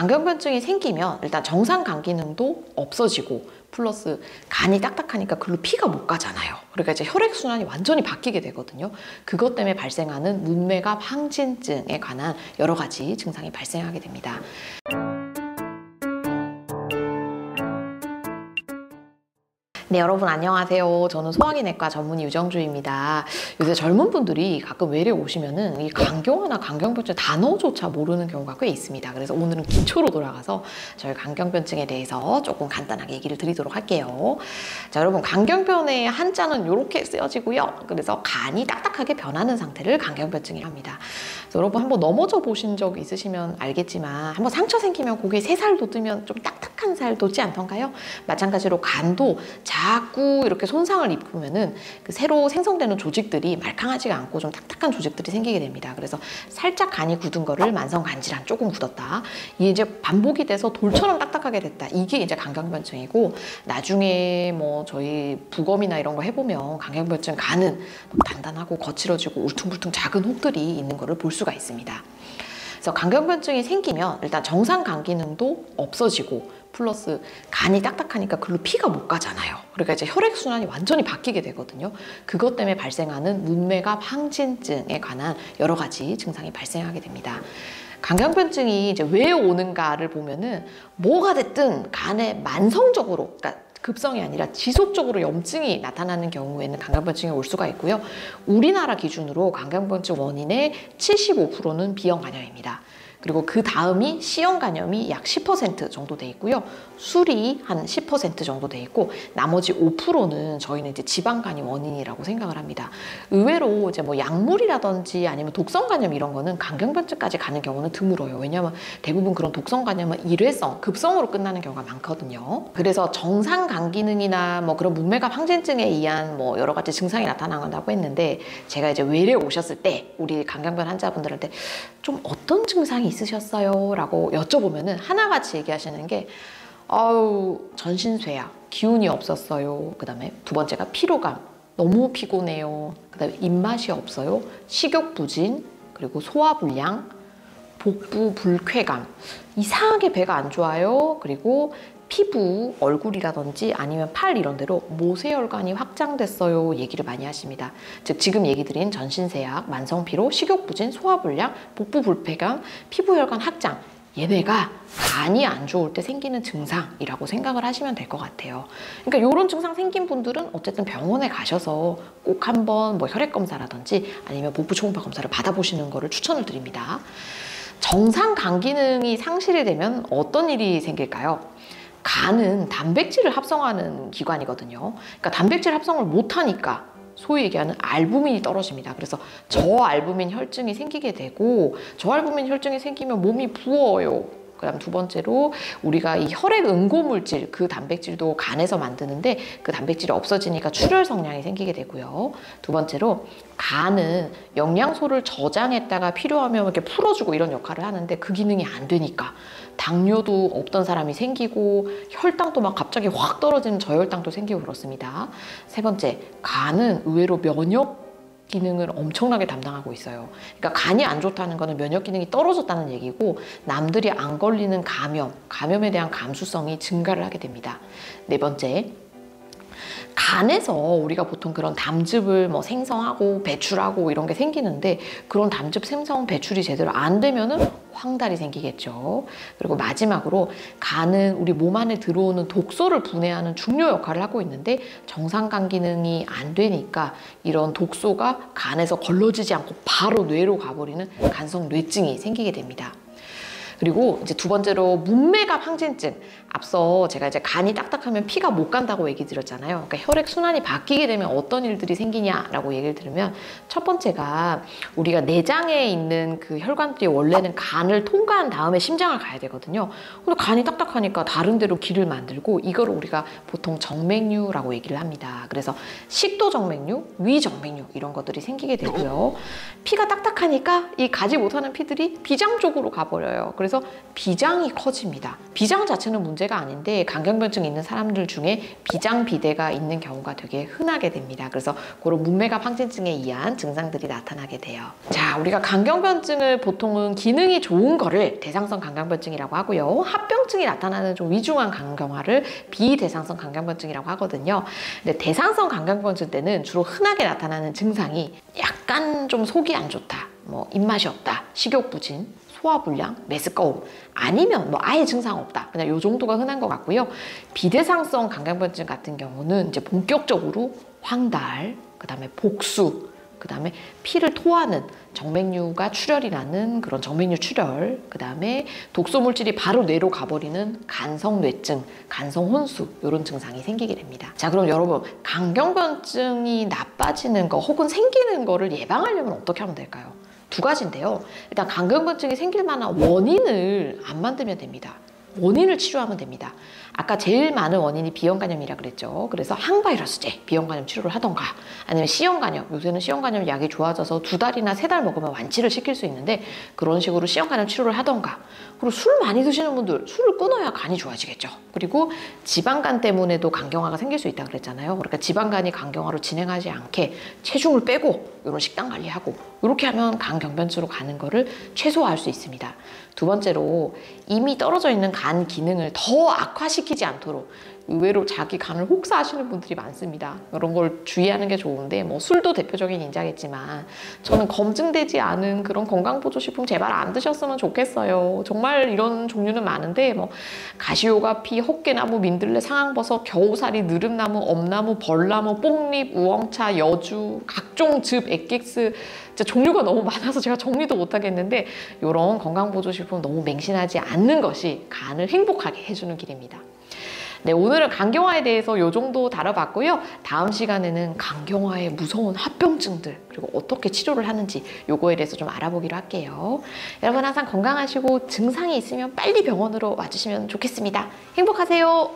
간경변증이 생기면 일단 정상 간 기능도 없어지고 플러스 간이 딱딱하니까 글로 피가 못 가잖아요. 그러니까 이제 혈액순환이 완전히 바뀌게 되거든요. 그것 때문에 발생하는 문매갑 항진증에 관한 여러 가지 증상이 발생하게 됩니다. 네, 여러분 안녕하세요. 저는 소화기내과 전문의 유정주입니다. 요새 젊은 분들이 가끔 외래 오시면은 이 간경화나 간경변증 단어조차 모르는 경우가 꽤 있습니다. 그래서 오늘은 기초로 돌아가서 저희 간경변증에 대해서 조금 간단하게 얘기를 드리도록 할게요. 자, 여러분 간경변의 한자는 이렇게 쓰여지고요. 그래서 간이 딱딱하게 변하는 상태를 간경변증이라고 합니다. 그래서 여러분 한번 넘어져 보신 적 있으시면 알겠지만 한번 상처 생기면 거기에 새살 돋으면 좀 딱딱한 살 돋지 않던가요? 마찬가지로 간도 자꾸 이렇게 손상을 입으면은 그 새로 생성되는 조직들이 말캉하지가 않고 좀 딱딱한 조직들이 생기게 됩니다. 그래서 살짝 간이 굳은 거를 만성간질환, 조금 굳었다. 이게 이제 반복이 돼서 돌처럼 딱딱하게 됐다. 이게 이제 간경변증이고, 나중에 뭐 저희 부검이나 이런 거 해보면 간경변증 간은 단단하고 거칠어지고 울퉁불퉁 작은 혹들이 있는 거를 볼 수가 있습니다. 그래서 간경변증이 생기면 일단 정상 간 기능도 없어지고 플러스 간이 딱딱하니까 글로 피가 못 가잖아요. 그러니까 이제 혈액순환이 완전히 바뀌게 되거든요. 그것 때문에 발생하는 문매갑 항진증에 관한 여러 가지 증상이 발생하게 됩니다. 간경변증이 이제 왜 오는가를 보면은 뭐가 됐든 간에 만성적으로, 그러니까 급성이 아니라 지속적으로 염증이 나타나는 경우에는 간경변증이 올 수가 있고요. 우리나라 기준으로 간경변증 원인의 75%는 B형 간염입니다. 그리고 그 다음이 C형 간염이 약 10% 정도 돼 있고요. 술이 한 10% 정도 돼 있고, 나머지 5%는 저희는 이제 지방간이 원인이라고 생각을 합니다. 의외로 이제 뭐 약물이라든지 아니면 독성 간염 이런 거는 간경변증까지 가는 경우는 드물어요. 왜냐하면 대부분 그런 독성 간염은 일회성, 급성으로 끝나는 경우가 많거든요. 그래서 정상 간 기능이나 뭐 그런 문매갑 항진증에 의한 뭐 여러 가지 증상이 나타난다고 했는데, 제가 이제 외래 오셨을 때 우리 간경변 환자분들한테 좀 어떤 증상이 있으셨어요? 라고 여쭤보면은 하나같이 얘기하시는 게 전신쇠약, 기운이 없었어요. 그 다음에 두 번째가 피로감, 너무 피곤해요. 그 다음에 입맛이 없어요. 식욕부진, 그리고 소화불량, 복부 불쾌감, 이상하게 배가 안 좋아요. 그리고 피부, 얼굴이라든지 아니면 팔 이런 데로 모세혈관이 확장됐어요. 얘기를 많이 하십니다. 즉 지금 얘기 드린 전신쇠약, 만성피로, 식욕부진, 소화불량, 복부 불쾌감, 피부혈관 확장, 얘네가 간이 안 좋을 때 생기는 증상이라고 생각을 하시면 될 것 같아요. 그러니까 이런 증상 생긴 분들은 어쨌든 병원에 가셔서 꼭 한번 뭐 혈액검사라든지 아니면 복부 초음파 검사를 받아보시는 거를 추천을 드립니다. 정상 간 기능이 상실이 되면 어떤 일이 생길까요? 간은 단백질을 합성하는 기관이거든요. 그러니까 단백질 합성을 못하니까 소위 얘기하는 알부민이 떨어집니다. 그래서 저알부민 혈증이 생기게 되고, 저알부민 혈증이 생기면 몸이 부어요. 그다음 두 번째로 우리가 이 혈액 응고물질, 그 단백질도 간에서 만드는데 그 단백질이 없어지니까 출혈 성량이 생기게 되고요. 두 번째로 간은 영양소를 저장했다가 필요하면 이렇게 풀어주고 이런 역할을 하는데 그 기능이 안 되니까 당뇨도 없던 사람이 생기고 혈당도 막 갑자기 확 떨어지는 저혈당도 생기고 그렇습니다. 세 번째, 간은 의외로 면역 기능을 엄청나게 담당하고 있어요. 그러니까 간이 안 좋다는 거는 면역 기능이 떨어졌다는 얘기고, 남들이 안 걸리는 감염에 대한 감수성이 증가를 하게 됩니다. 네 번째, 간에서 우리가 보통 그런 담즙을 뭐 생성하고 배출하고 이런 게 생기는데, 그런 담즙 생성 배출이 제대로 안 되면은 황달이 생기겠죠. 그리고 마지막으로 간은 우리 몸 안에 들어오는 독소를 분해하는 중요 역할을 하고 있는데, 정상 간 기능이 안 되니까 이런 독소가 간에서 걸러지지 않고 바로 뇌로 가버리는 간성 뇌증이 생기게 됩니다. 그리고 이제 두 번째로 문매갑 항진증. 앞서 제가 이제 간이 딱딱하면 피가 못 간다고 얘기 드렸잖아요. 그러니까 혈액 순환이 바뀌게 되면 어떤 일들이 생기냐라고 얘기를 들으면, 첫 번째가 우리가 내장에 있는 그 혈관들이 원래는 간을 통과한 다음에 심장을 가야 되거든요. 근데 간이 딱딱하니까 다른 데로 길을 만들고, 이걸 우리가 보통 정맥류라고 얘기를 합니다. 그래서 식도 정맥류, 위 정맥류 이런 것들이 생기게 되고요. 피가 딱딱하니까 이 가지 못하는 피들이 비장 쪽으로 가버려요. 그래서 그래서 비장이 커집니다. 비장 자체는 문제가 아닌데 간경변증이 있는 사람들 중에 비장 비대가 있는 경우가 되게 흔하게 됩니다. 그래서 그런 문맥압 항진증에 의한 증상들이 나타나게 돼요. 자, 우리가 간경변증을 보통은 기능이 좋은 거를 대상성 간경변증이라고 하고요. 합병증이 나타나는 좀 위중한 간경화를 비대상성 간경변증이라고 하거든요. 근데 대상성 간경변증 때는 주로 흔하게 나타나는 증상이 약간 좀 속이 안 좋다, 뭐 입맛이 없다, 식욕부진, 소화불량, 메스꺼움, 아니면 뭐 아예 증상 없다, 그냥 요 정도가 흔한 것 같고요. 비대상성 간경변증 같은 경우는 이제 본격적으로 황달, 그 다음에 복수, 그 다음에 피를 토하는 정맥류가 출혈이 나는 그런 정맥류 출혈, 그 다음에 독소물질이 바로 뇌로 가버리는 간성뇌증, 간성혼수, 이런 증상이 생기게 됩니다. 자, 그럼 여러분, 간경변증이 나빠지는 거 혹은 생기는 거를 예방하려면 어떻게 하면 될까요? 두 가지인데요. 일단 간경변증이 생길 만한 원인을 안 만들면 됩니다. 원인을 치료하면 됩니다. 아까 제일 많은 원인이 비형간염이라 그랬죠. 그래서 항바이러스제 비형간염 치료를 하던가, 아니면 C형간염, 요새는 C형간염 약이 좋아져서 2달이나 3달 먹으면 완치를 시킬 수 있는데 그런 식으로 C형간염 치료를 하던가, 그리고 술 많이 드시는 분들 술을 끊어야 간이 좋아지겠죠. 그리고 지방간 때문에도 간경화가 생길 수 있다고 그랬잖아요. 그러니까 지방간이 간경화로 진행하지 않게 체중을 빼고 이런 식단 관리하고 이렇게 하면 간경변증으로 가는 거를 최소화할 수 있습니다. 두 번째로, 이미 떨어져 있는 간 기능을 더 악화시키지 않도록, 의외로 자기 간을 혹사하시는 분들이 많습니다. 이런 걸 주의하는 게 좋은데, 뭐 술도 대표적인 인자겠지만 저는 검증되지 않은 그런 건강보조식품 제발 안 드셨으면 좋겠어요. 정말 이런 종류는 많은데, 뭐 가시오가피, 헛개나무, 민들레, 상황버섯, 겨우사리, 느릅나무, 엄나무, 벌나무, 뽕잎, 우엉차, 여주, 각종 즙, 액기스, 진짜 종류가 너무 많아서 제가 정리도 못하겠는데, 이런 건강보조식품 너무 맹신하지 않는 것이 간을 행복하게 해주는 길입니다. 네, 오늘은 간경화에 대해서 이 정도 다뤄봤고요. 다음 시간에는 간경화의 무서운 합병증들, 그리고 어떻게 치료를 하는지 요거에 대해서 좀 알아보기로 할게요. 여러분 항상 건강하시고 증상이 있으면 빨리 병원으로 와주시면 좋겠습니다. 행복하세요.